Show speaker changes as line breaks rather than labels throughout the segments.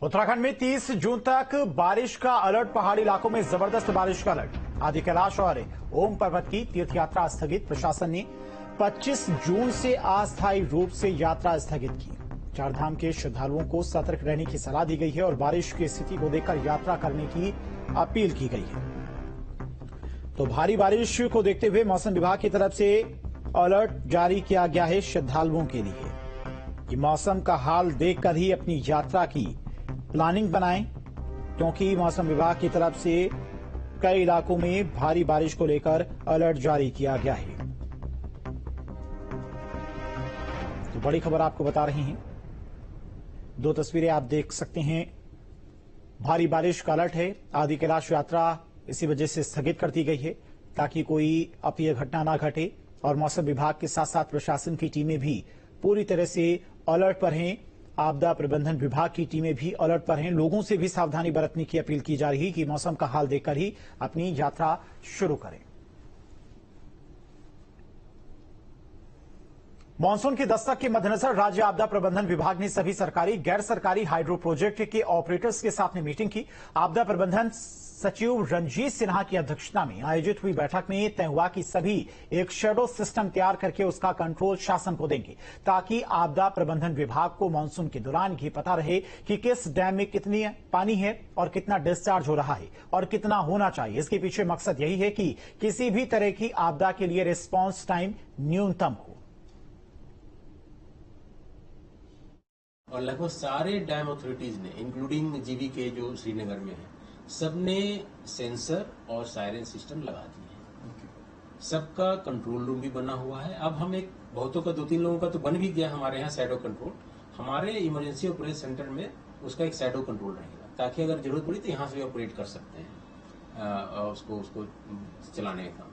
उत्तराखंड में 30 जून तक बारिश का अलर्ट। पहाड़ी इलाकों में जबरदस्त बारिश का अलर्ट। आदि कैलाश और ओम पर्वत की तीर्थ यात्रा स्थगित। प्रशासन ने 25 जून से अस्थायी रूप से यात्रा स्थगित की। चारधाम के श्रद्धालुओं को सतर्क रहने की सलाह दी गई है और बारिश की स्थिति को देखकर यात्रा करने की अपील की गई है। तो भारी बारिश को देखते हुए मौसम विभाग की तरफ से अलर्ट जारी किया गया है श्रद्धालुओं के लिए कि मौसम का हाल देखकर ही अपनी यात्रा की प्लानिंग बनाएं, क्योंकि मौसम विभाग की तरफ से कई इलाकों में भारी बारिश को लेकर अलर्ट जारी किया गया है। तो बड़ी खबर आपको बता रहे हैं, दो तस्वीरें आप देख सकते हैं। भारी बारिश का अलर्ट है। आदि कैलाश यात्रा इसी वजह से स्थगित कर दी गई है ताकि कोई अप्रिय घटना ना घटे। और मौसम विभाग के साथ साथ प्रशासन की टीमें भी पूरी तरह से अलर्ट पर हैं। आपदा प्रबंधन विभाग की टीमें भी अलर्ट पर हैं। लोगों से भी सावधानी बरतने की अपील की जा रही है कि मौसम का हाल देखकर ही अपनी यात्रा शुरू करें। मानसून की दस्तक के मद्देनजर राज्य आपदा प्रबंधन विभाग ने सभी सरकारी गैर सरकारी हाइड्रो प्रोजेक्ट के ऑपरेटर्स के साथ में मीटिंग की। आपदा प्रबंधन सचिव रंजीत सिन्हा की अध्यक्षता में आयोजित हुई बैठक में तय हुआ कि सभी एक शेडो सिस्टम तैयार करके उसका कंट्रोल शासन को देंगे, ताकि आपदा प्रबंधन विभाग को मानसून के दौरान ये पता रहे कि किस डैम में कितनी पानी है और कितना डिस्चार्ज हो रहा है और कितना होना चाहिए। इसके पीछे मकसद यही है कि किसी भी तरह की आपदा के लिए रिस्पॉन्स टाइम न्यूनतम हो।
और लगभग सारे डैम अथॉरिटीज ने, इंक्लूडिंग जीवीके जो श्रीनगर में है, सबने सेंसर और सायरन सिस्टम लगा दिए हैं। सबका कंट्रोल रूम भी बना हुआ है। अब हम एक बहुतों का, 2-3 लोगों का तो बन भी गया हमारे यहाँ शैडो कंट्रोल। हमारे इमरजेंसी ऑपरेशन सेंटर में उसका एक शैडो कंट्रोल रहेगा, ताकि अगर जरूरत पड़ी तो यहाँ से ऑपरेट कर सकते हैं उसको चलाने का।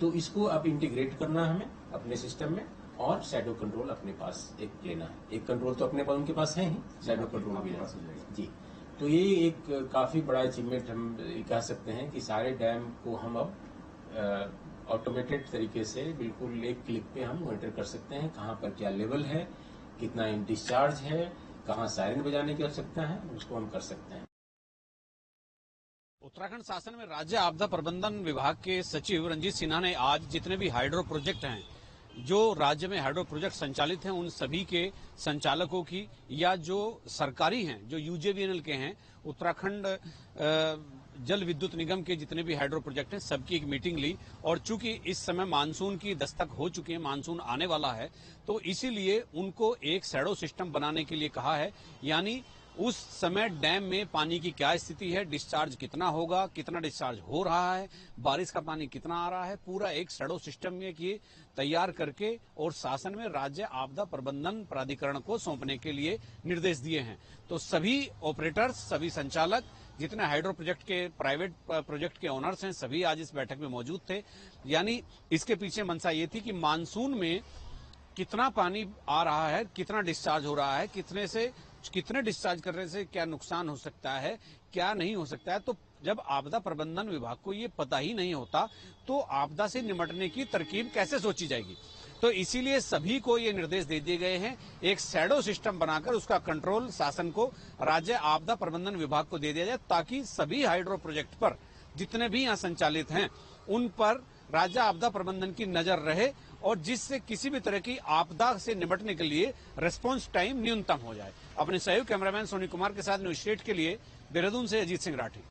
तो इसको अब इंटीग्रेट करना है हमें अपने सिस्टम में, और शैडो कंट्रोल अपने पास एक लेना है। एक कंट्रोल तो अपने पास, उनके पास है ही, शैडो कंट्रोल भी है जी। तो ये एक काफी बड़ा अचीवमेंट हम कह सकते हैं कि सारे डैम को हम अब ऑटोमेटेड तरीके से बिल्कुल एक क्लिक पे हम मॉनिटर कर सकते हैं, कहाँ पर क्या लेवल है, कितना डिस्चार्ज है, कहाँ सायरन बजाने की आवश्यकता है, उसको हम कर सकते हैं।
उत्तराखंड शासन में राज्य आपदा प्रबंधन विभाग के सचिव रंजीत सिन्हा ने आज जितने भी हाइड्रो प्रोजेक्ट हैं, जो राज्य में हाइड्रो प्रोजेक्ट संचालित हैं, उन सभी के संचालकों की या जो सरकारी हैं, जो यूजेवीएनएल के हैं, उत्तराखंड जल विद्युत निगम के जितने भी हाइड्रो प्रोजेक्ट हैं, सबकी एक मीटिंग ली। और चूंकि इस समय मानसून की दस्तक हो चुकी है, मानसून आने वाला है, तो इसीलिए उनको एक शैडो सिस्टम बनाने के लिए कहा है। यानी उस समय डैम में पानी की क्या स्थिति है, डिस्चार्ज कितना होगा, कितना डिस्चार्ज हो रहा है, बारिश का पानी कितना आ रहा है, पूरा एक शैडो सिस्टम में किए तैयार करके और शासन में राज्य आपदा प्रबंधन प्राधिकरण को सौंपने के लिए निर्देश दिए हैं। तो सभी ऑपरेटर्स, सभी संचालक, जितने हाइड्रो प्रोजेक्ट के, प्राइवेट प्रोजेक्ट के ओनर्स हैं, सभी आज इस बैठक में मौजूद थे। यानी इसके पीछे मंशा ये थी कि मानसून में कितना पानी आ रहा है, कितना डिस्चार्ज हो रहा है, कितने डिस्चार्ज करने से क्या नुकसान हो सकता है, क्या नहीं हो सकता है। तो जब आपदा प्रबंधन विभाग को ये पता ही नहीं होता, तो आपदा से निपटने की तरकीब कैसे सोची जाएगी। तो इसीलिए सभी को ये निर्देश दे दिए गए हैं, एक शैडो सिस्टम बनाकर उसका कंट्रोल शासन को, राज्य आपदा प्रबंधन विभाग को दे दिया जाए, ताकि सभी हाइड्रो प्रोजेक्ट पर जितने भी यहाँ संचालित हैं, उन पर राज्य आपदा प्रबंधन की नजर रहे और जिससे किसी भी तरह की आपदा से निपटने के लिए रिस्पांस टाइम न्यूनतम हो जाए। अपने सहयोगी कैमरामैन सोनी कुमार के साथ न्यूज स्टेट के लिए देहरादून से अजीत सिंह राठी।